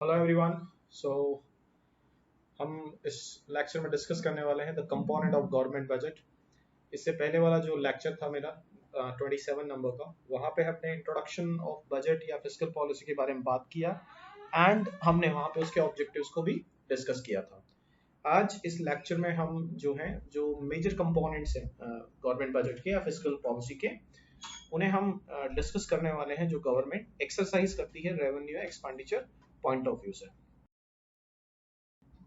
Hello everyone. सो हम इस lecture में डिस्कस करने वाले हैं the component of government budget. इससे पहले वाला जो लेक्चर था मेरा 27 नंबर का, वहाँ पे हमने इंट्रोडक्शन ऑफ बजट या फिस्कल पॉलिसी के बारे में बात किया एंड हमने वहाँ पे उसके ऑब्जेक्टिव्स को भी डिस्कस किया था। आज इस लेक्चर में हम जो मेजर कंपोनेंट्स हैं गवर्नमेंट बजट के या फिस्कल पॉलिसी के, उन्हें हम डिस्कस करने वाले हैं जो गवर्नमेंट एक्सरसाइज करती है revenue expenditure point of view से।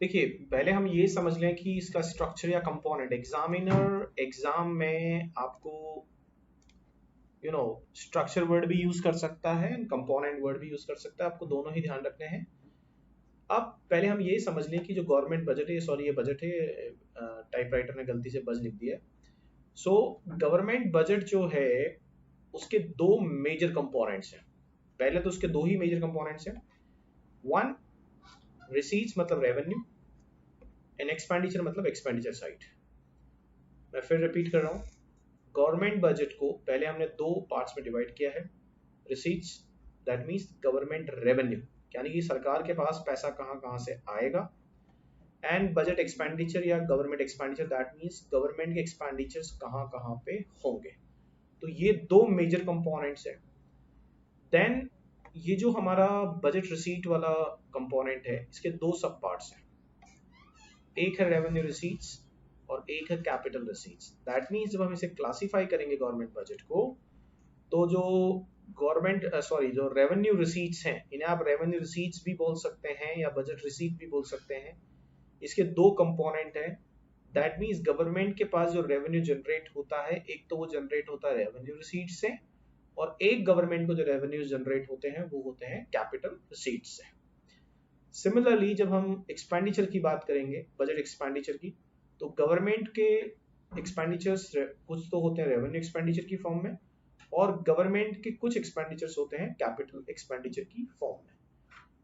देखिए, पहले हम ये समझ लें कि इसका स्ट्रक्चर या कंपोनेंट, एग्जामिनर एग्जाम में आपको स्ट्रक्चर वर्ड भी यूज कर सकता है, कंपोनेंट वर्ड भी यूज कर सकता है, आपको दोनों ही ध्यान रखने हैं। अब पहले हम ये समझ लें कि जो गवर्नमेंट बजट है, सॉरी ये बजट है, टाइपराइटर ने गलती से बज लिख दिया है। सो गवर्नमेंट बजट जो है उसके दो मेजर कंपोनेंट्स हैं। पहले तो उसके दो ही मेजर कंपोनेंट्स हैं। वन, रिसीट्स मतलब रेवेन्यू, एंड एक्सपेंडिचर मतलब एक्सपेंडिचर साइड। मैं फिर रिपीट कर रहा हूँ, गवर्नमेंट बजट को पहले हमने दो पार्ट्स में डिवाइड किया है। Receipts, that means government revenue, यानी कि सरकार के पास पैसा कहाँ कहाँ से आएगा। एंड बजट एक्सपेंडिचर या government expenditure, that means government के एक्सपेंडिचर्स कहाँ कहाँ पे होंगे। तो ये दो मेजर कंपोनेंट्स हैं। देन ये जो हमारा बजट रिसीट वाला कंपोनेंट है, इसके दो सब पार्ट्स हैं। एक है रेवेन्यू रिसीट्स और एक है कैपिटल रिसीट्स। दैट मीन्स जब हम इसे क्लासिफाई करेंगे गवर्नमेंट बजट को, तो जो जो रेवेन्यू रिसीट्स हैं, इन्हें आप रेवेन्यू रिसीट्स भी बोल सकते हैं या बजट रिसीट भी बोल सकते हैं। इसके दो कंपोनेंट हैं। दैट मीन्स गवर्नमेंट के पास जो रेवेन्यू जनरेट होता है, एक तो वो जनरेट होता है रेवेन्यू रिसीट से, और एक गवर्नमेंट को जो रेवेन्यू जनरेट होते हैं वो होते हैं कैपिटल रिसीट से। सिमिलरली जब हम एक्सपेंडिचर की बात करेंगे, बजट एक्सपेंडिचर की, तो गवर्नमेंट के एक्सपेंडिचर्स कुछ तो होते हैं रेवेन्यू एक्सपेंडिचर की फॉर्म में, और गवर्नमेंट के कुछ एक्सपेंडिचर्स होते हैं कैपिटल एक्सपेंडिचर की फॉर्म में।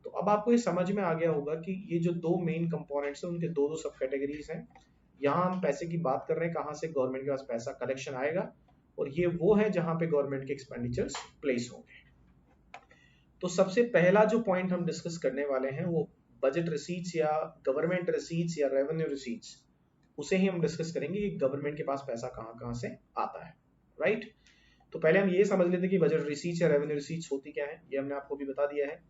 तो अब आपको ये समझ में आ गया होगा कि ये जो दो मेन कंपोनेंट्स हैं, उनके दो दो सब कैटेगरीज हैं। यहाँ हम पैसे की बात कर रहे हैं, कहाँ से गवर्नमेंट के पास पैसा कलेक्शन आएगा, और ये वो है जहाँ पे गवर्नमेंट के एक्सपेंडिचर्स प्लेस होंगे। तो सबसे पहला जो पॉइंट हम डिस्कस करने वाले हैं वो बजट रिसीट्स या गवर्नमेंट रिसीट्स या रेवेन्यू रिसीट्स, उसे ही हम डिस्कस करेंगे कि गवर्नमेंट के पास पैसा कहाँ कहाँ से आता है। राइट। तो पहले हम ये समझ लेते हैं कि बजट रिसीट्स या रेवेन्यू रिसीट्स होती क्या है। ये हमने आपको भी बता दिया है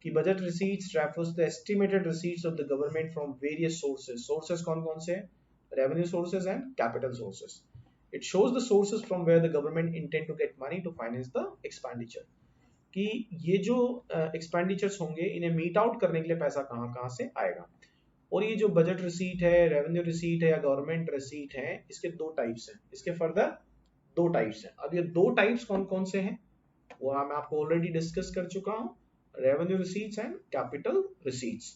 कि budget receipts refers the estimated receipts of the government from various sources. Sources कौन कौन से हैं? Revenue sources and capital sources. It shows the sources from where the government intend to get money to finance the expenditure, कि ये जो expenditures होंगे, इन्हें meet out करने के लिए पैसा कहाँ कहाँ से आएगा। और ये जो बजट रिसीट है, रेवेन्यू रिसीट है या गवर्नमेंट रिसीट है, इसके दो टाइप्स हैं। इसके फर्दर दो टाइप्स हैं। अब ये दो टाइप्स कौन कौन से हैं वो मैं आपको ऑलरेडी डिस्कस कर चुका हूँ, revenue receipts and capital receipts.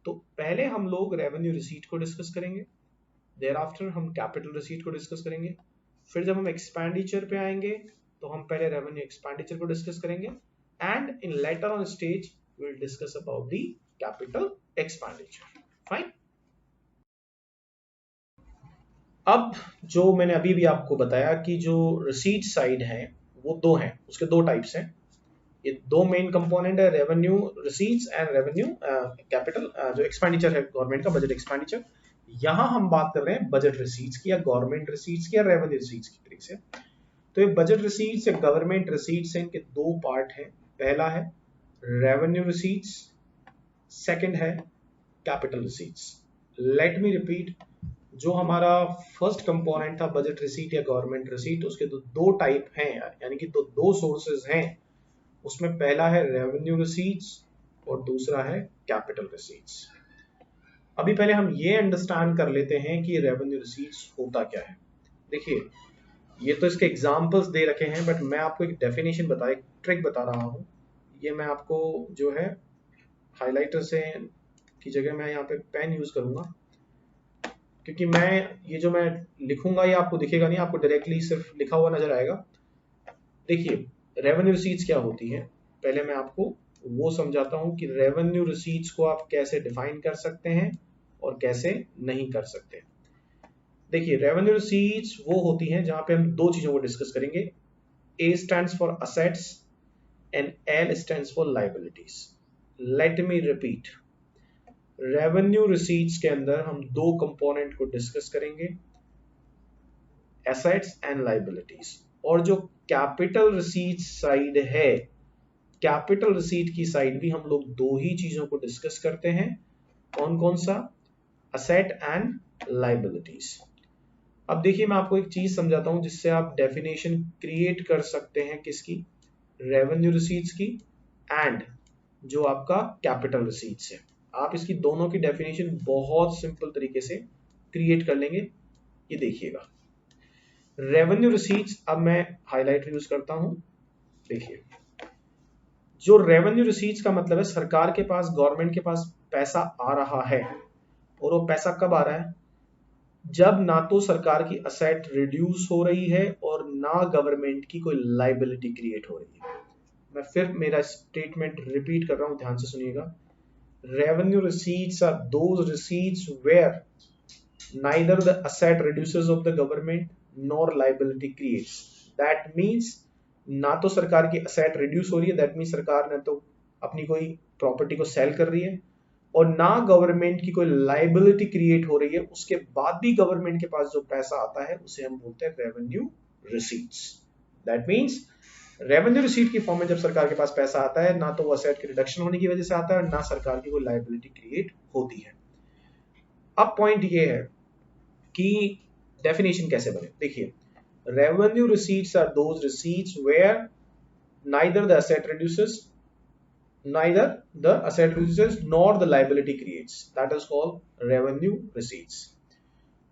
तो पहले हम लोग रेवेन्यू रिसीट को डिस्कस करेंगे, देयर आफ्टर हम कैपिटल रिसीट को डिस्कस करेंगे। फिर जब हम एक्सपेंडिचर पे आएंगे तो हम पहले रेवेन्यू एक्सपेंडिचर को डिस्कस करेंगे, and in later on stage we will discuss about the capital expenditure. Fine. अब जो मैंने अभी भी आपको बताया कि जो रिसीट साइड है वो दो हैं, उसके दो टाइप्स हैं। ये दो मेन कंपोनेंट है, revenue receipts and revenue capital, जो एक्सपेंडिचर है गवर्नमेंट का, बजट एक्सपेंडिचर। यहाँ हम बात कर रहे हैं बजट रिसीट्स की या गवर्नमेंट रिसीट्स की या रेवेन्यू रिसीट्स की तरीके से। तो ये बजट रिसीट्स या गवर्नमेंट रिसीट्स हैं, इनके दो पार्ट हैं। पहला है रेवेन्यू रिसीट्स, सेकंड है capital receipts. Let me repeat, जो हमारा फर्स्ट कंपोनेंट था बजट रिसीट या गवर्नमेंट रिसीट, उसके तो दो टाइप हैं, यानी कि दो सोर्सेज हैं। उसमें पहला है रेवेन्यू रिसीट्स और दूसरा है कैपिटल रिसीट्स। अभी पहले हम ये अंडरस्टैंड कर लेते हैं कि रेवेन्यू रिसीट्स होता क्या है। देखिए, ये तो इसके एग्जांपल्स दे रखे हैं, बट मैं आपको एक डेफिनेशन एक ट्रिक बता रहा हूँ। ये मैं आपको जो है हाइलाइटर से की जगह मैं यहाँ पे पेन यूज करूंगा, क्योंकि ये जो मैं लिखूंगा ये आपको दिखेगा नहीं, आपको डायरेक्टली सिर्फ लिखा हुआ नजर आएगा। देखिए, रेवेन्यू रिसीट्स क्या होती है, पहले मैं आपको वो समझाता हूँ कि रेवेन्यू रिसीट्स को आप कैसे डिफाइन कर सकते हैं और कैसे नहीं कर सकते। देखिए, रेवेन्यू रिसीट्स वो होती हैं जहां पे हम दो चीजों को डिस्कस करेंगे। A stands for assets and L stands for liabilities। Let me repeat, revenue receipts के अंदर हम दो कंपोनेंट को डिस्कस करेंगे, एसेट्स एंड लाइबिलिटीज। और जो कैपिटल रिसीट साइड है, कैपिटल रिसीट की साइड भी हम लोग दो ही चीजों को डिस्कस करते हैं। कौन कौन सा? Asset and liabilities. अब देखिए मैं आपको एक चीज समझाता हूं जिससे आप डेफिनेशन क्रिएट कर सकते हैं किसकी? रेवेन्यू रिसीट्स की एंड जो आपका कैपिटल रिसीट्स है। आप इसकी दोनों की डेफिनेशन बहुत सिंपल तरीके से क्रिएट कर लेंगे। ये देखिएगा, रेवेन्यू रिसीट्स, अब मैं हाईलाइटर यूज करता हूं। देखिए, जो रेवेन्यू रिसीट्स का मतलब है सरकार के पास, गवर्नमेंट के पास पैसा आ रहा है। और वो पैसा कब आ रहा है? जब ना तो सरकार की असेट रिड्यूस हो रही है और ना गवर्नमेंट की कोई लाइबिलिटी क्रिएट हो रही है। मैं फिर मेरा स्टेटमेंट रिपीट कर रहा हूं, ध्यान से सुनिएगा। Revenue receipts are those receipts where neither the asset reduces of the government nor liability creates। that means ना तो सरकार की asset reduce हो रही है, that means सरकार ने तो अपनी कोई प्रॉपर्टी को सेल कर रही है, और ना गवर्नमेंट की कोई लाइबिलिटी क्रिएट हो रही है। उसके बाद भी गवर्नमेंट के पास जो पैसा आता है उसे हम बोलते हैं revenue receipts. That means revenue receipt की फॉर्म में जब सरकार के पास पैसा आता है, ना तो वो असेट के रिडक्शन होने की वजह से आता है, ना सरकार की कोई लाइबिलिटी क्रिएट होती है। अब पॉइंट ये है कि डेफिनेशन कैसे बने। देखिए, revenue receipts are those receipts where neither the asset reduces nor the liability creates, that is called revenue receipts.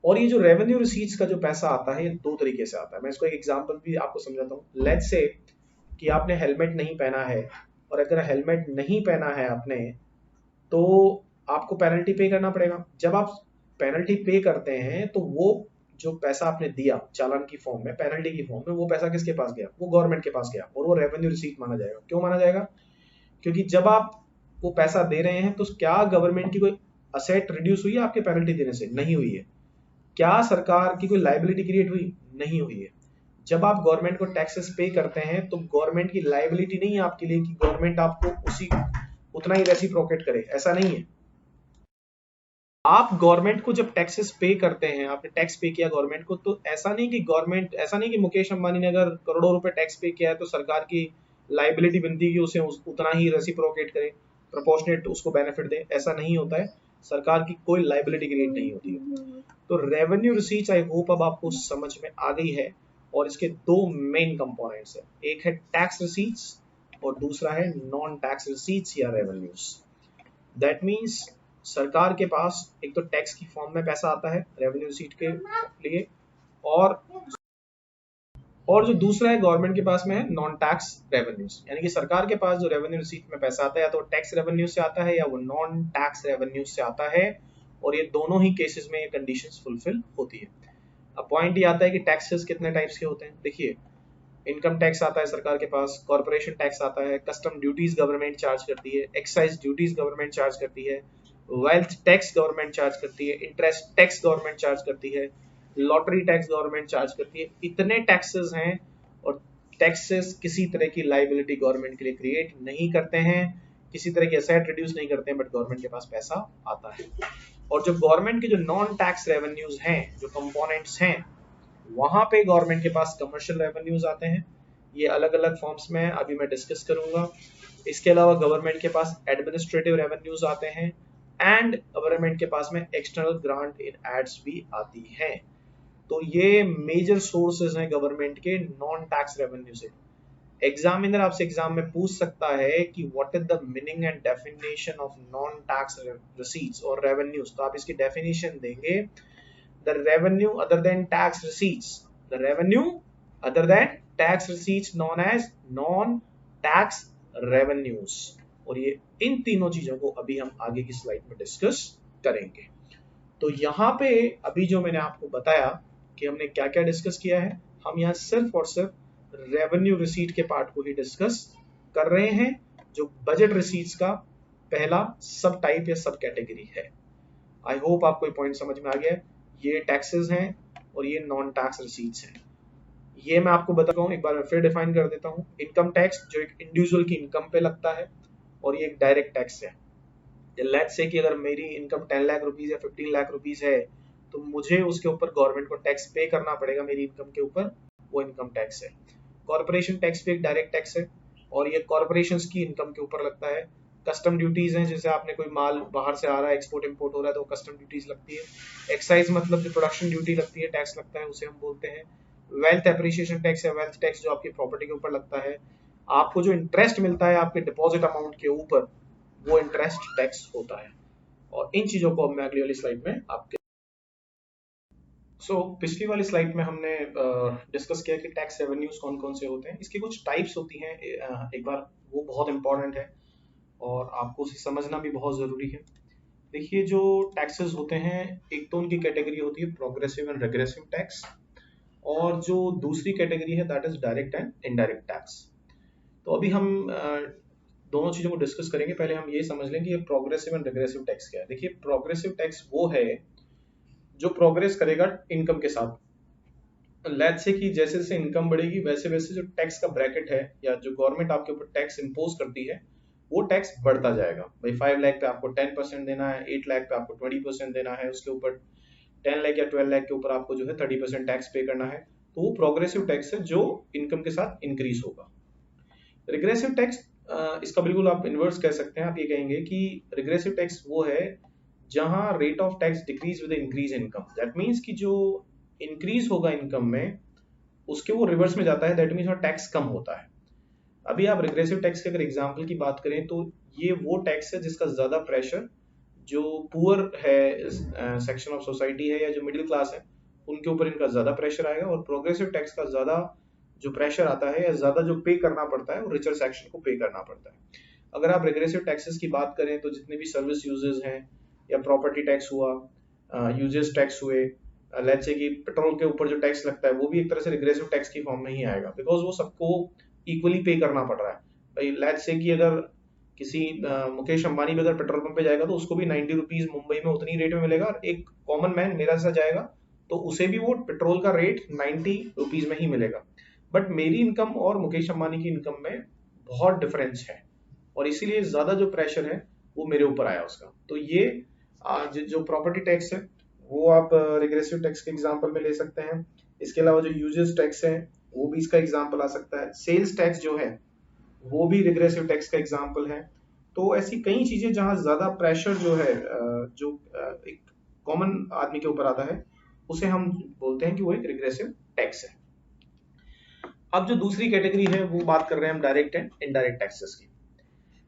और ये जो रेवेन्यू रिसीट्स का जो पैसा आता है, ये दो तरीके से आता है। मैं इसको एक एग्जांपल भी आपको समझाता हूँ। लेट्स से कि आपने हेलमेट नहीं पहना है, और अगर हेलमेट नहीं पहना है आपने, तो आपको पेनल्टी पे करना पड़ेगा। जब आप पेनल्टी पे करते हैं तो वो जो पैसा आपने दिया चालान की फॉर्म में, पेनल्टी की फॉर्म में, वो पैसा किसके पास गया? वो गवर्नमेंट के पास गया, और वो रेवेन्यू रिसीट माना जाएगा। क्यों माना जाएगा? क्योंकि जब आप वो पैसा दे रहे हैं तो क्या गवर्नमेंट की कोई असेट रिड्यूस हुई है आपके पेनल्टी देने से? नहीं हुई है। क्या सरकार की कोई लाइबिलिटी क्रिएट हुई? नहीं हुई है। जब आप गवर्नमेंट को टैक्सेस पे करते हैं तो गवर्नमेंट की लाइबिलिटी नहीं है आपके लिए कि गवर्नमेंट आपको उतना ही रेसिप्रोकेट करे, ऐसा नहीं है। आप गवर्नमेंट को जब टैक्सेस पे करते हैं, आपने टैक्स पे किया गवर्नमेंट को, तो ऐसा नहीं कि मुकेश अंबानी ने अगर करोड़ों रुपए टैक्स पे किया है तो सरकार की लाइबिलिटी बनती है कि उसे उतना ही रेसिप्रोकेट करे, प्रोपोर्शनेट उसको बेनिफिट दे। ऐसा नहीं होता है, सरकार की कोई लाइबिलिटी क्रिएट नहीं होती है। तो रेवेन्यू रिसीट्स, आई होप अब आपको समझ में आ गई है। और इसके दो मेन कंपोनेंट्स है, एक है टैक्स रिसीट्स और दूसरा है नॉन टैक्स रिसीट्स या रेवेन्यूज। दैट मीन्स सरकार के पास एक तो टैक्स की फॉर्म में पैसा आता है रेवेन्यू रिसीट के लिए, और जो दूसरा है गवर्नमेंट के पास में है नॉन टैक्स रेवेन्यूज। यानी कि सरकार के पास जो रेवेन्यू रिसीट में पैसा आता है, या तो टैक्स रेवेन्यू से आता है या वो नॉन टैक्स रेवेन्यू से आता है। और ये दोनों ही केसेस में ये कंडीशंस फुलफिल होती है। अब पॉइंट ये आता है कि टैक्सेस कितने टाइप्स के होते हैं। देखिए, इनकम टैक्स आता है सरकार के पास, कॉर्पोरेशन टैक्स आता है, कस्टम ड्यूटीज गवर्नमेंट चार्ज करती है, एक्साइज ड्यूटीज गवर्नमेंट चार्ज करती है, वेल्थ टैक्स गवर्नमेंट चार्ज करती है, इंटरेस्ट टैक्स गवर्नमेंट चार्ज करती है, लॉटरी टैक्स गवर्नमेंट चार्ज करती है। इतने टैक्सेस हैं, और टैक्सेस किसी तरह की लाइबिलिटी गवर्नमेंट के लिए क्रिएट नहीं करते हैं, किसी तरह की एसेट रिड्यूस नहीं करते हैं, बट गवर्नमेंट के पास पैसा आता है। और जो गवर्नमेंट के जो नॉन टैक्स रेवेन्यूज हैं, जो कंपोनेंट्स हैं, वहां पे गवर्नमेंट के पास कमर्शियल रेवेन्यूज आते हैं। ये अलग अलग फॉर्म्स में अभी मैं डिस्कस करूंगा। इसके अलावा गवर्नमेंट के पास एडमिनिस्ट्रेटिव रेवेन्यूज आते हैं, एंड गवर्नमेंट के पास में एक्सटर्नल ग्रांट इन एड्स भी आती है। तो ये मेजर सोर्सेज हैं गवर्नमेंट के नॉन टैक्स रेवेन्यू से। एग्जामिनर आपसे एग्जाम में पूछ सकता है कि what is the meaning and definition of non tax receipts और रेवेन्यूज। तो आप इसकी डेफिनेशन देंगे, the revenue other than tax receipts, the revenue other than tax receipts known as non tax revenues. और ये इन तीनों चीजों को अभी हम आगे की स्लाइड में डिस्कस करेंगे। तो यहाँ पे अभी जो मैंने आपको बताया कि हमने क्या क्या डिस्कस किया है, हम यहाँ सिर्फ और सिर्फ रेवेन्यू रिसीट के पार्ट को ही डिस्कस कर रहे हैं, जो बजट रिसीट्स का पहला सब टाइप या सब कैटेगरी है। आई होप आपको ये पॉइंट समझ में आ गया है। ये टैक्सेस हैं और ये नॉन टैक्स रिसीट्स हैं। ये मैं आपको बताता हूँ, एक बार मैं फिर डिफाइन कर देता हूँ। इनकम टैक्स जो एक इंडिविजुअल की इनकम पे लगता है, और ये एक डायरेक्ट टैक्स है। लेट्स से कि अगर मेरी इनकम 10 लाख रुपीज या 15 लाख रुपीज है, तो मुझे उसके ऊपर गवर्नमेंट को टैक्स पे करना पड़ेगा मेरी इनकम के ऊपर, वो इनकम टैक्स है। कॉर्पोरेशन टैक्स भी एक डायरेक्ट टैक्स है और ये कॉर्पोरेशंस की इनकम के ऊपर लगता है। कस्टम ड्यूटीज हैं, जैसे आपने कोई माल बाहर से आ रहा है, एक्सपोर्ट इंपोर्ट हो रहा है, तो कस्टम ड्यूटीज लगती है। एक्साइज मतलब जो प्रोडक्शन ड्यूटी लगती है, टैक्स लगता है, उसे हम बोलते हैं। वेल्थ एप्रिसिएशन टैक्स है, वेल्थ टैक्स जो आपकी प्रॉपर्टी के ऊपर लगता है। आपको जो इंटरेस्ट मिलता है आपके डिपॉजिट अमाउंट के ऊपर, वो इंटरेस्ट टैक्स होता है। और इन चीजों को अब मैं अगली वाली स्लाइड में आपके पिछली वाली स्लाइड में हमने डिस्कस किया कि टैक्स रेवेन्यूज कौन कौन से होते हैं। इसकी कुछ टाइप्स होती हैं, एक बार वो बहुत इंपॉर्टेंट है और आपको उसे समझना भी बहुत जरूरी है। देखिए, जो टैक्सेस होते हैं, एक तो उनकी कैटेगरी होती है प्रोग्रेसिव एंड रेग्रेसिव टैक्स, और जो दूसरी कैटेगरी है that is direct and indirect tax. तो अभी हम दोनों चीजों को डिस्कस करेंगे। पहले हम ये समझ लें कि ये प्रोग्रेसिव एंड रेग्रेसिव टैक्स क्या है। देखिए, प्रोग्रेसिव टैक्स वो है जो प्रोग्रेस करेगा इनकम के साथ। लेट्स से कि जैसे जैसे इनकम बढ़ेगी वैसे वैसे जो टैक्स का ब्रैकेट है या जो गवर्नमेंट आपके ऊपर टैक्स इंपोज करती है, वो टैक्स बढ़ता जाएगा। भाई 5 लाख पे आपको 10% देना है, 8 लाख पे आपको 20% देना है, उसके ऊपर 10 लाख या 12 लाख के ऊपर आपको जो है 30% टैक्स पे करना है। तो वो प्रोग्रेसिव टैक्स है जो इनकम के साथ इंक्रीज होगा। रिग्रेसिव टैक्स, इसका बिल्कुल आप इन्वर्स कह सकते हैं। आप ये कहेंगे कि रिग्रेसिव टैक्स वो है जहां rate of tax decrease with increase income. That means कि जो इंक्रीज होगा इनकम में, उसके वो रिवर्स में जाता है। दैट मीन्स टैक्स कम होता है। अभी आप रिग्रेसिव टैक्स के अगर एग्जांपल की बात करें, तो ये वो टैक्स है जिसका ज्यादा प्रेशर जो पुअर है, सेक्शन ऑफ सोसाइटी है या जो मिडिल क्लास है, उनके ऊपर इनका ज्यादा प्रेशर आएगा। और प्रोग्रेसिव टैक्स का ज्यादा जो प्रेशर आता है या ज्यादा जो पे करना पड़ता है, वो रिचर सेक्शन को पे करना पड़ता है। अगर आप रिग्रेसिव टैक्सेस की बात करें, तो जितने भी सर्विस यूजेस हैं या प्रॉपर्टी टैक्स हुआ, यूजेस टैक्स हुए, लेट्स से कि पेट्रोल के ऊपर जो टैक्स लगता है, वो भी एक तरह से रिग्रेसिव टैक्स की फॉर्म में ही आएगा, बिकॉज वो सबको इक्वली पे करना पड़ रहा है। भाई लेट्स से कि अगर किसी मुकेश अंबानी भी अगर पेट्रोल पंप पे जाएगा, तो उसको भी 90 रुपीज मुंबई में उतनी रेट में मिलेगा, और एक कॉमन मैन मेरा जैसा जाएगा तो उसे भी वो पेट्रोल का रेट 90 रुपीज में ही मिलेगा। बट मेरी इनकम और मुकेश अंबानी की इनकम में बहुत डिफरेंस है, और इसीलिए ज्यादा जो प्रेशर है वो मेरे ऊपर आया उसका। तो ये जो प्रॉपर्टी टैक्स है, वो आप रिग्रेसिव टैक्स के एग्जांपल में ले सकते हैं। इसके अलावा जो यूजेस टैक्स है, वो भी इसका एग्जांपल आ सकता है। सेल्स टैक्स जो है, वो भी रिग्रेसिव टैक्स का एग्जांपल है। तो ऐसी कई चीजें जहां ज्यादा प्रेशर जो है, जो एक कॉमन आदमी के ऊपर आता है, उसे हम बोलते हैं कि वो एक रिग्रेसिव टैक्स है। अब जो दूसरी कैटेगरी है, वो बात कर रहे हैं हम डायरेक्ट एंड इनडायरेक्ट टैक्सेस की।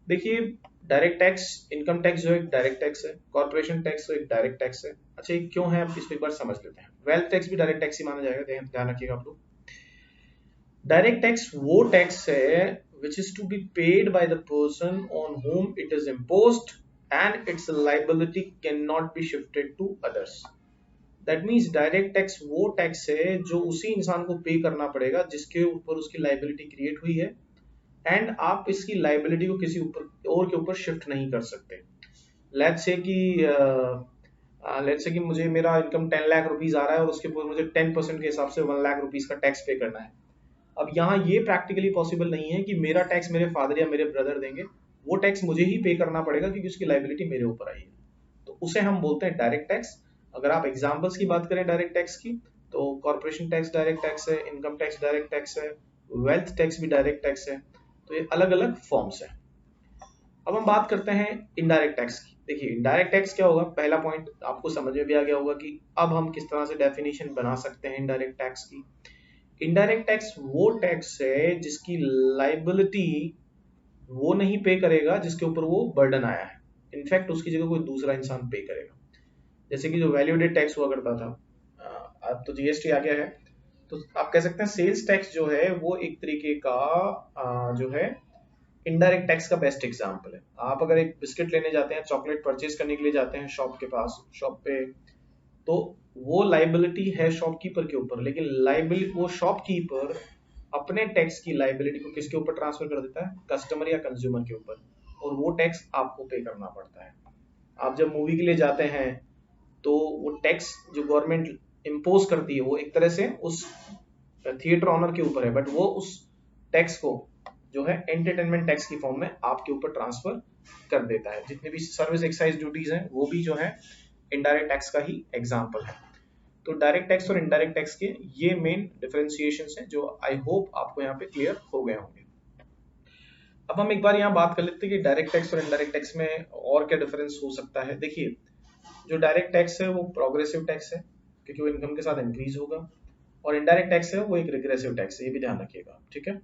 देखिए, डायरेक्ट टैक्स, इनकम टैक्स जो एक डायरेक्ट टैक्स है, कॉर्पोरेशन टैक्स जो एक डायरेक्ट टैक्स है। अच्छा, ये क्यों है, अब इसको एक बार समझ लेते हैं। वेल्थ टैक्स भी डायरेक्ट टैक्स ही माना जाएगा, ध्यान रखिएगा आप लोग। डायरेक्ट टैक्स वो टैक्स है which is to be paid by the person on whom it is imposed and its liability cannot be shifted to others. That means direct tax वो टैक्स है जो उसी इंसान को पे करना पड़ेगा जिसके ऊपर उसकी लाइबिलिटी क्रिएट हुई है, एंड आप इसकी लाइबिलिटी को किसी ऊपर और के ऊपर शिफ्ट नहीं कर सकते। लेट्स से कि मुझे मेरा इनकम 10 लाख रुपीज आ रहा है और उसके ऊपर मुझे 10% के हिसाब से 1 लाख रुपीज का टैक्स पे करना है। अब यहाँ ये प्रैक्टिकली पॉसिबल नहीं है कि मेरा टैक्स मेरे फादर या मेरे ब्रदर देंगे, वो टैक्स मुझे ही पे करना पड़ेगा क्योंकि उसकी लाइबिलिटी मेरे ऊपर आई है। तो उसे हम बोलते हैं डायरेक्ट टैक्स। अगर आप एग्जांपल्स की बात करें डायरेक्ट टैक्स की, तो कॉर्पोरेशन टैक्स डायरेक्ट टैक्स है, इनकम टैक्स डायरेक्ट टैक्स है, वेल्थ टैक्स भी डायरेक्ट टैक्स है। तो ये अलग अलग फॉर्म्स है। अब हम बात करते हैं इनडायरेक्ट टैक्स की। देखिए, इनडायरेक्ट टैक्स क्या होगा, पहला पॉइंट आपको समझ में भी आ गया होगा कि अब हम किस तरह से डेफिनेशन बना सकते हैं इनडायरेक्ट टैक्स की। इनडायरेक्ट टैक्स वो टैक्स है जिसकी लाइबिलिटी वो नहीं पे करेगा जिसके ऊपर वो बर्डन आया है, इनफैक्ट उसकी जगह कोई दूसरा इंसान पे करेगा। जैसे कि जो वैल्यू एडेड टैक्स हुआ करता था, अब तो जीएसटी आ गया है, तो आप कह सकते हैं सेल्स टैक्स जो है वो एक तरीके का जो है इनडायरेक्ट टैक्स का बेस्ट एग्जांपल है। आप अगर एक बिस्किट लेने जाते हैं, चॉकलेट परचेज करने के लिए जाते हैं शॉप के पास, शॉप पे, तो वो लाइबिलिटी है शॉपकीपर के ऊपर, लेकिन लाइबिलिटी वो शॉपकीपर अपने टैक्स की लाइबिलिटी को किसके ऊपर ट्रांसफर कर देता है, कस्टमर या कंज्यूमर के ऊपर, और वो टैक्स आपको पे करना पड़ता है। आप जब मूवी के लिए जाते हैं, तो वो टैक्स जो गवर्नमेंट इम्पोज करती है, वो एक तरह से उस थिएटर ऑनर के ऊपर है, बट वो उस टैक्स को जो है एंटरटेनमेंट टैक्स की फॉर्म में आपके ऊपर ट्रांसफर कर देता है। जितने भी सर्विस एक्साइज ड्यूटीज हैं वो भी जो है इनडायरेक्ट टैक्स का ही एग्जाम्पल है। तो डायरेक्ट टैक्स और इनडायरेक्ट टैक्स के ये मेन डिफरेंशिएशंस हैं जो आई होप आपको यहाँ पे क्लियर हो गए होंगे। अब हम एक बार यहाँ बात कर लेते हैं कि डायरेक्ट टैक्स और इनडायरेक्ट टैक्स में और क्या डिफरेंस हो सकता है। देखिए, जो डायरेक्ट टैक्स है वो प्रोग्रेसिव टैक्स है क्योंकि वो इनकम के साथ इंक्रीज होगा, और इनडायरेक्ट टैक्स है वो एक रिग्रेसिव टैक्स है, ये भी ध्यान रखिएगा, ठीक है।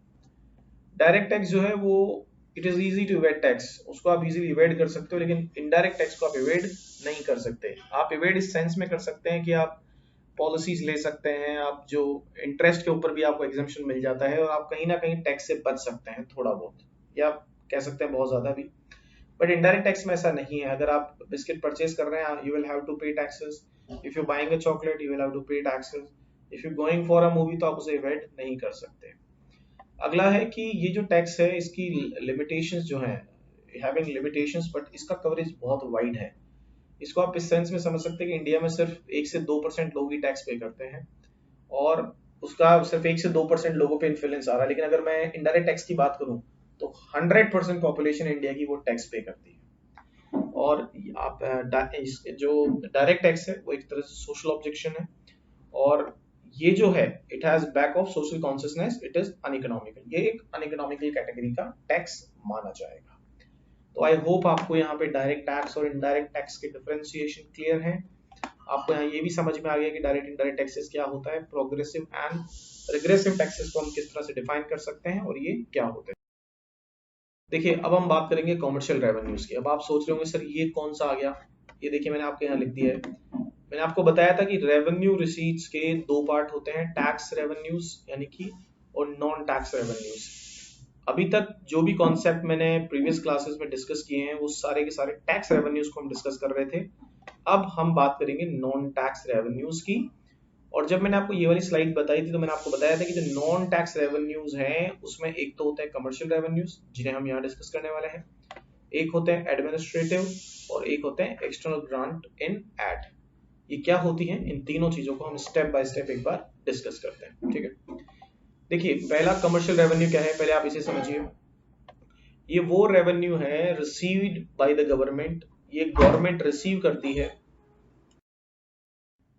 डायरेक्ट टैक्स जो है वो it is easy to evade tax, उसको आप इजीली इवेड कर सकते हो, लेकिन इनडायरेक्ट टैक्स को आप इवेड नहीं कर सकते। आप इवेड इस सेंस में कर सकते हैं कि आप पॉलिसीज ले सकते हैं, आप जो इंटरेस्ट के ऊपर भी आपको एग्जम्पशन मिल जाता है, और आप कहीं ना कहीं टैक्स से बच सकते हैं थोड़ा बहुत, या कह सकते हैं बहुत ज्यादा भी। बट इनडायरेक्ट टैक्स में ऐसा नहीं है। अगर आप बिस्किट परचेज कर रहे हैं, you will have to pay taxes. If you buying a chocolate, you will have to pay taxes. If you going for a movie, तो आप उसे इवेड नहीं कर सकते। अगला है कि ये जो टैक्स है इसकी लिमिटेशंस जो हैं, हैविंग लिमिटेशंस, बट इसका कवरेज बहुत वाइड है। इसको आप इस सेंस में समझ सकते हैं कि इंडिया में सिर्फ 1 से 2% लोग ही टैक्स पे करते हैं, और उसका सिर्फ 1 से 2% लोगों पे इन्फ्लुएंस आ रहा है। लेकिन अगर मैं इनडायरेक्ट टैक्स की बात करूं तो 100% पॉपुलेशन इंडिया की वो टैक्स पे करती है। और आप जो डायरेक्ट टैक्स है वो एक तरह से सोशल ऑब्जेक्शन है, और ये जो है it has back of social consciousness, it is uneconomical, ये एक अनइकोनॉमिकल कैटेगरी का टैक्स माना जाएगा। तो आई होप आपको यहाँ पे डायरेक्ट टैक्स और इनडायरेक्ट टैक्स के डिफरेंशिएशन क्लियर है। आपको यहाँ ये भी समझ में आ गया कि डायरेक्ट इनडायरेक्ट टैक्सेस क्या होता है, प्रोग्रेसिव एंड रिग्रेसिव टैक्सेस को हम किस तरह से डिफाइन कर सकते हैं और ये क्या होते हैं। देखिए, अब हम बात करेंगे कॉमर्शियल रेवेन्यूज की। अब आप सोच रहे होंगे सर ये कौन सा आ गया। ये देखिए मैंने आपके यहाँ लिख दिया है। मैंने आपको बताया था कि रेवेन्यू रिसीट्स के दो पार्ट होते हैं, टैक्स रेवेन्यूज यानी कि और नॉन टैक्स रेवेन्यूज। अभी तक जो भी कॉन्सेप्ट मैंने प्रीवियस क्लासेस में डिस्कस किए हैं वो सारे के सारे टैक्स रेवेन्यूज को हम डिस्कस कर रहे थे। अब हम बात करेंगे नॉन टैक्स रेवेन्यूज की। और जब मैंने आपको ये वाली स्लाइड बताई थी तो मैंने आपको बताया था कि जो नॉन टैक्स रेवेन्यूज हैं उसमें एक तो होते हैं कमर्शियल रेवेन्यूज जिन्हें हम यहाँ डिस्कस करने वाले हैं, एक होते हैं एडमिनिस्ट्रेटिव, और एक होते हैं एक्सटर्नल ग्रांट इन एड। ये क्या होती हैं, इन तीनों चीजों को हम स्टेप बाय स्टेप एक बार डिस्कस करते हैं, ठीक है। देखिए, पहला कमर्शियल रेवेन्यू क्या है, पहले आप इसे समझिए। ये वो रेवेन्यू है रिसीव्ड बाय द गवर्नमेंट, ये गवर्नमेंट रिसीव करती है।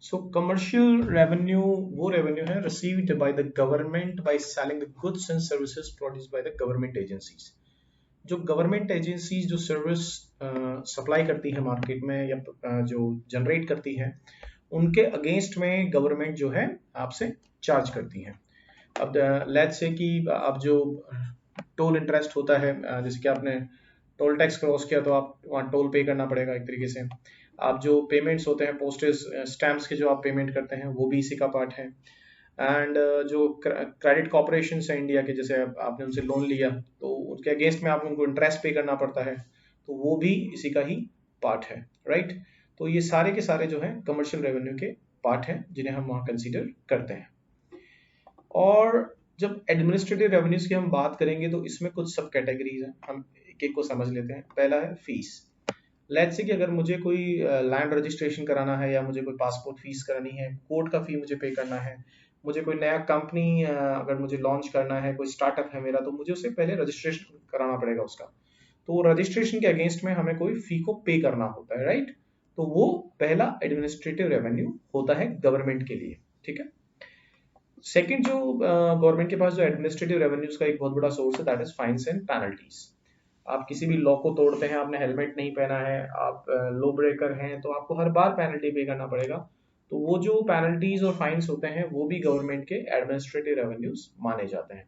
सो कमर्शियल रेवेन्यू वो रेवेन्यू है received by the government by selling the goods and services produced by the government agencies. जो गवर्नमेंट एजेंसीज जो सर्विस सप्लाई करती है मार्केट में या जो जनरेट करती है, उनके अगेंस्ट में गवर्नमेंट जो है आपसे चार्ज करती है। अब लेट्स से कि आप जो टोल इंटरेस्ट होता है, जैसे कि आपने टोल टैक्स क्रॉस किया तो आप वहाँ टोल पे करना पड़ेगा एक तरीके से। आप जो पेमेंट्स होते हैं पोस्टेज स्टैम्प्स के जो आप पेमेंट करते हैं वो भी इसी का पार्ट है। एंड जो क्रेडिट कॉर्पोरेशन है इंडिया के, जैसे आपने उनसे लोन लिया तो उसके अगेंस्ट में आपको उनको इंटरेस्ट पे करना पड़ता है, तो वो भी इसी का ही पार्ट है, राइट। तो ये सारे के सारे जो है कमर्शियल रेवेन्यू के पार्ट हैं जिन्हें हम वहाँ कंसिडर करते हैं। और जब एडमिनिस्ट्रेटिव रेवेन्यूज की हम बात करेंगे तो इसमें कुछ सब कैटेगरीज हैं, हम एक एक को समझ लेते हैं। पहला है फीस। लेट्स से कि अगर मुझे कोई लैंड रजिस्ट्रेशन कराना है, या मुझे कोई पासपोर्ट फीस करानी है, कोर्ट का फी मुझे पे करना है, मुझे कोई नया कंपनी अगर मुझे लॉन्च करना है, कोई स्टार्टअप है मेरा, तो मुझे उसे पहले रजिस्ट्रेशन कराना पड़ेगा उसका। तो रजिस्ट्रेशन के अगेंस्ट में हमें कोई फी को पे करना होता है, राइट। तो वो पहला एडमिनिस्ट्रेटिव रेवेन्यू होता है गवर्नमेंट के लिए, ठीक है। सेकंड जो गवर्नमेंट के पास जो एडमिनिस्ट्रेटिव रेवेन्यूज का एक बहुत बड़ा सोर्स है, that is fines and penalties. आप किसी भी लॉ को तोड़ते हैं, आपने हेलमेट नहीं पहना है, आप लो ब्रेकर हैं, तो आपको हर बार पेनल्टी पे करना पड़ेगा। तो वो जो पेनल्टीज और फाइन्स होते हैं वो भी गवर्नमेंट के एडमिनिस्ट्रेटिव रेवेन्यूज माने जाते हैं।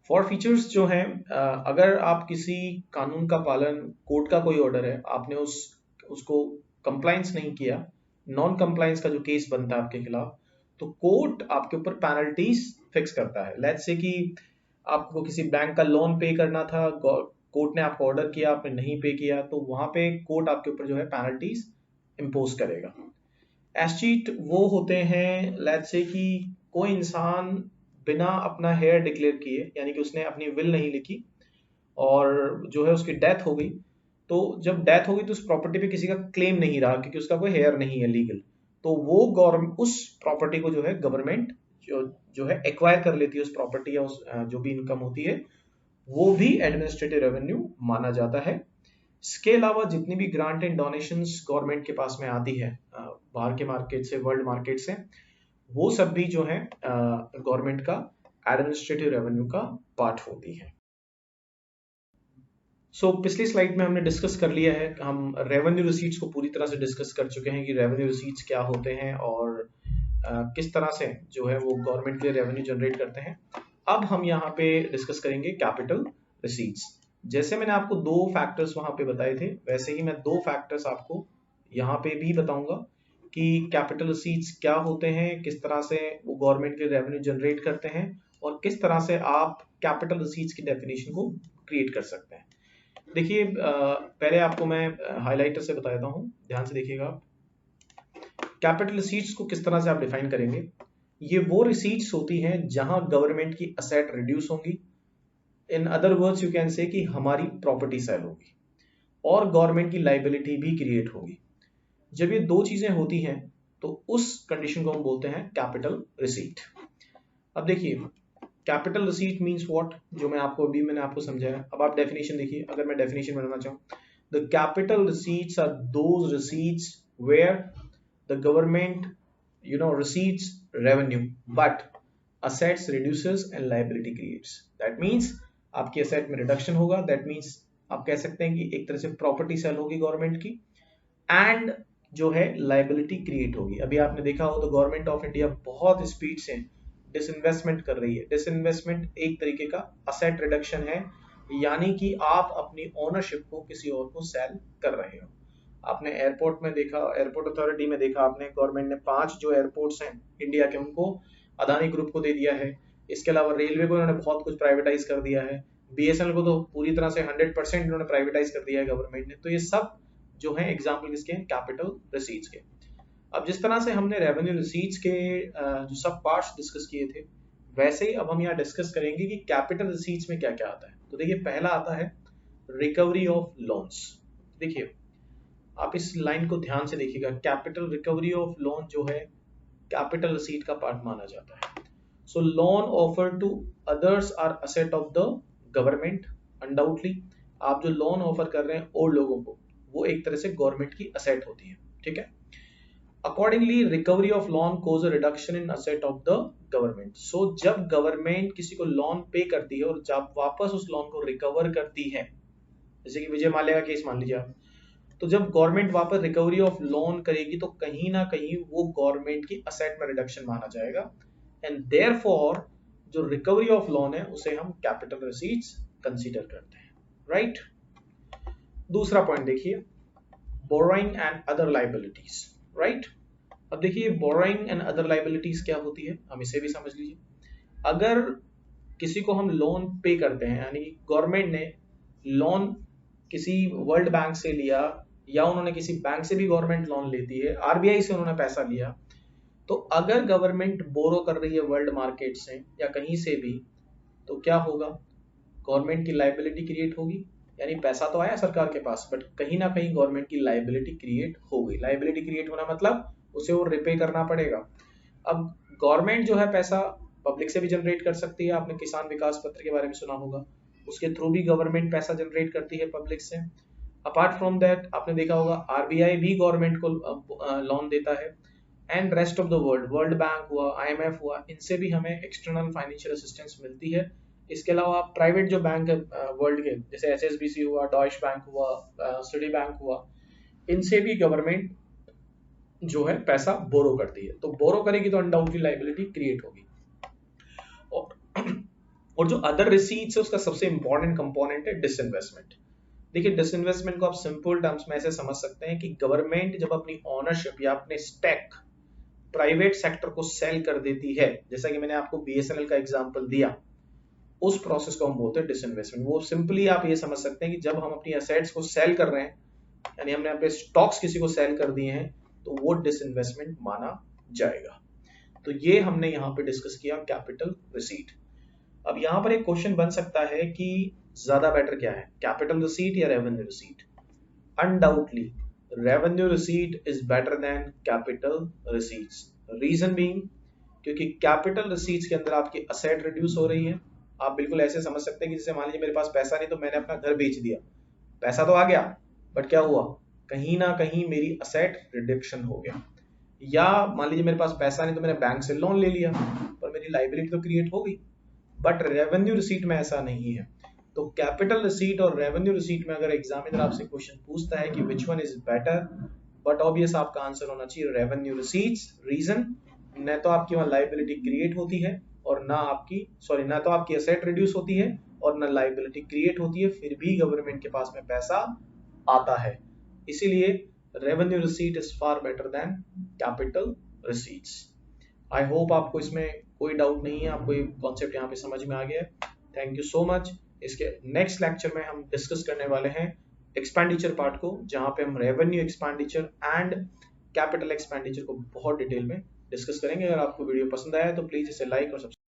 फॉर फीचर्स जो हैं, अगर आप किसी कानून का पालन, कोर्ट का कोई ऑर्डर है, आपने उसको कंप्लाइंस नहीं किया, नॉन कंप्लाइंस का जो केस बनता है आपके खिलाफ, तो कोर्ट आपके ऊपर पेनल्टीज फिक्स करता है। लेट्स से कि आपको किसी बैंक का लोन पे करना था, कोर्ट ने आपको ऑर्डर किया, आपने नहीं पे किया, तो वहां पे कोर्ट आपके ऊपर जो है पेनल्टीज इम्पोज करेगा। एस्चीट वो होते हैं, लेट्स से कि कोई इंसान बिना अपना हेयर डिक्लेयर किए, यानी कि उसने अपनी विल नहीं लिखी और जो है उसकी डेथ हो गई, तो जब डेथ हो गई तो उस प्रॉपर्टी पे किसी का क्लेम नहीं रहा क्योंकि उसका कोई हेयर नहीं है लीगल, तो वो गवर्नमेंट उस प्रॉपर्टी को जो है गवर्नमेंट जो है एक्वायर कर लेती है, उस प्रॉपर्टी या उस जो भी इनकम होती है वो भी एडमिनिस्ट्रेटिव रेवेन्यू माना जाता है। इसके अलावा जितनी भी ग्रांट एंड डोनेशंस गवर्नमेंट के पास में आती है बाहर के मार्केट से, वर्ल्ड मार्केट से, वो सब भी जो है गवर्नमेंट का एडमिनिस्ट्रेटिव रेवेन्यू का पार्ट होती है। पिछली स्लाइड में हमने डिस्कस कर लिया है, हम रेवेन्यू रिसीट्स को पूरी तरह से डिस्कस कर चुके हैं कि रेवेन्यू रिसीट्स क्या होते हैं और किस तरह से जो है वो गवर्नमेंट के लिए रेवेन्यू जनरेट करते हैं। अब हम यहाँ पे डिस्कस करेंगे कैपिटल रिसीट्स। जैसे मैंने आपको दो फैक्टर्स वहां पे बताए थे, वैसे ही मैं दो फैक्टर्स आपको यहाँ पे भी बताऊंगा कि कैपिटल रिसीट्स क्या होते हैं, किस तरह से वो गवर्नमेंट के रेवेन्यू जनरेट करते हैं और किस तरह से आप कैपिटल रिसीट्स की डेफिनेशन को क्रिएट कर सकते हैं। देखिए पहले आपको मैं हाइलाइटर से बता देता हूँ, ध्यान से देखिएगा। कैपिटल रिसीट्स को किस तरह से आप डिफाइन करेंगे, ये वो रिसीट्स होती हैं जहां गवर्नमेंट की असेट रिड्यूस होंगी, in other words you can say कि हमारी प्रॉपर्टी सेल होगी और गवर्नमेंट की लाइबिलिटी भी क्रिएट होगी। जब ये दो चीजें होती हैं तो उस कंडीशन को हम बोलते हैं कैपिटल रिसीट। अब देखिए कैपिटल रिसीट मींस व्हाट, जो मैंने आपको समझाया। अब आप डेफिनेशन देखिए, अगर मैं डेफिनेशन बनाना चाहूँ, the capital receipts are those receipts where the government receives revenue but assets reduces and liability creates. That means आपकी asset में reduction होगा, that means आप कह सकते हैं कि एक तरह से property sell होगी गवर्नमेंट की and जो है liability create होगी। अभी आपने देखा हो तो गवर्नमेंट ऑफ इंडिया बहुत स्पीड से डिसइन्वेस्टमेंट कर रही है। डिसइन्वेस्टमेंट एक तरीके का asset reduction है, यानी कि आप अपनी ओनरशिप को किसी और को सेल कर रहे हो। आपने एयरपोर्ट में देखा, एयरपोर्ट अथॉरिटी में देखा आपने, गवर्नमेंट ने 5 जो एयरपोर्ट्स हैं इंडिया के उनको अदानी ग्रुप को दे दिया है। इसके अलावा रेलवे को इन्होंने बहुत कुछ प्राइवेटाइज कर दिया है, बीएसएनएल को तो पूरी तरह से 100% इन्होंने प्राइवेटाइज कर दिया है गवर्नमेंट ने। तो ये सब जो है एग्जाम्पल किसके हैं, कैपिटल रिसीट्स के। अब जिस तरह से हमने रेवेन्यू रिसीट्स के जो सब पार्ट्स डिस्कस किए थे, वैसे ही अब हम यहाँ डिस्कस करेंगे कि कैपिटल रिसीट्स में क्या क्या आता है। तो देखिए पहला आता है रिकवरी ऑफ लोन्स। देखिए आप इस लाइन को ध्यान से देखिएगा, कैपिटल रिकवरी ऑफ लोन जो है कैपिटल रिसीट का पार्ट माना जाता है। So loan offer to others are asset of the government. Undoubtedly आप जो लोन ऑफर कर रहे हैं और लोगों को, वो एक तरह से गवर्नमेंट की असेट होती है, ठीक है। Accordingly recovery of loan causes a reduction in asset of the government. So जब गवर्नमेंट किसी को लोन पे करती है और जब वापस उस लोन को रिकवर करती है, जैसे कि विजय माल्या का केस मान लीजिए आप, तो जब गवर्नमेंट वापस रिकवरी ऑफ लोन करेगी तो कहीं ना कहीं वो गवर्नमेंट की असेट में रिडक्शन माना जाएगा एंड देयरफॉर जो रिकवरी ऑफ लोन है उसे हम कैपिटल रिसीट्स कंसीडर करते हैं, राइट। दूसरा पॉइंट देखिए, borrowing and other liabilities, right. अब देखिए बोरोइंग एंड अदर लायबिलिटीज क्या होती है, हम इसे भी समझ लीजिए। अगर किसी को हम लोन पे करते हैं, यानी गवर्नमेंट ने लोन किसी वर्ल्ड बैंक से लिया या उन्होंने किसी बैंक से भी गवर्नमेंट लोन लेती है, आरबीआई से उन्होंने पैसा लिया, तो अगर गवर्नमेंट बोरो कर रही है वर्ल्ड मार्केट से या कहीं से भी, तो क्या होगा, गवर्नमेंट की लायबिलिटी क्रिएट होगी। यानी पैसा तो आया सरकार के पास बट कहीं ना कहीं गवर्नमेंट की लायबिलिटी क्रिएट हो गई। लायबिलिटी क्रिएट होना मतलब उसे वो रिपे करना पड़ेगा। अब गवर्नमेंट जो है पैसा पब्लिक से भी जनरेट कर सकती है, आपने किसान विकास पत्र के बारे में सुना होगा, उसके थ्रू भी गवर्नमेंट पैसा जनरेट करती है पब्लिक से। अपार्ट फ्रॉम दैट आपने देखा होगा आरबीआई भी गवर्नमेंट को लोन देता है and rest of the world bank हुआ, आईएमएफ हुआ, इनसे भी हमें एक्सटर्नल फाइनेंशियल असिस्टेंस मिलती है। इसके अलावा प्राइवेट जो बैंक है वर्ल्ड के, जैसे एचएसबीसी हुआ, डॉइश बैंक हुआ, सिटी बैंक हुआ, इनसे भी गवर्नमेंट जो है पैसा बोरो करती है। तो बोरो करेगी तो अनडाउटली लायबिलिटी क्रिएट होगी। और जो अदर रिसीट्स है उसका सबसे इंपॉर्टेंट कंपोनेंट है डिसइन्वेस्टमेंट। देखिए डिसइन्वेस्टमेंट को आप सिंपल टर्म्स में ऐसे समझ सकते हैं कि गवर्नमेंट जब अपनी ओनरशिप या अपने स्टेक प्राइवेट सेक्टर को सेल कर देती है, जैसा कि मैंने आपको बीएसएनएल का एग्जांपल दिया, उस प्रोसेस को हम बोलते हैं डिसइन्वेस्टमेंट। वो सिंपली आप ये समझ सकते हैं कि जब हम अपनी एसेट्स को सेल कर रहे हैं, यानी हमने अपने स्टॉक्स किसी को सेल कर दिए हैं, तो वो डिसइन्वेस्टमेंट माना जाएगा। तो ये हमने यहाँ पे डिस्कस किया कैपिटल रिसीट। अब यहाँ पर एक क्वेश्चन बन सकता है कि ज्यादा बेटर क्या है, कैपिटल रिसीट या revenue receipt? Undoubtedly revenue receipt is better than capital receipts. Reason being क्योंकि कैपिटल रिसीट्स के अंदर आपकी असेट रिड्यूस हो रही है, आप बिल्कुल ऐसे समझ सकते हैं कि जैसे मान लीजिए मेरे पास पैसा नहीं तो मैंने अपना घर बेच दिया, पैसा तो आ गया बट क्या हुआ, कहीं ना कहीं मेरी असेट रिडक्शन हो गया। या मान लीजिए मेरे पास पैसा नहीं तो मैंने बैंक से लोन ले लिया, पर मेरी लाइबिलिटी तो क्रिएट हो गई। बट रेवेन्यू रिसीट में ऐसा नहीं है। तो कैपिटल रिसीट और रेवेन्यू रिसीट में अगर एग्जामिनर आपसे क्वेश्चन पूछता है कि which one is better, but obvious आपका आंसर होना चाहिए रेवेन्यू रिसीट्स। रीजन, न तो आपकी वहां लाइबिलिटी क्रिएट होती है और ना आपकी ना तो आपकी एसेट रिड्यूस होती है और ना लाइबिलिटी क्रिएट होती है, फिर भी गवर्नमेंट के पास में पैसा आता है। इसीलिए revenue receipt is far better than capital receipts. I hope आपको इसमें कोई डाउट नहीं है, आपको ये कॉन्सेप्ट यहाँ पे समझ में आ गया है। Thank you so much. इसके नेक्स्ट लेक्चर में हम डिस्कस करने वाले हैं एक्सपेंडिचर पार्ट को, जहाँ पे हम revenue expenditure and capital expenditure को बहुत डिटेल में डिस्कस करेंगे। अगर आपको वीडियो पसंद आया तो प्लीज इसे लाइक और सब्सक्राइब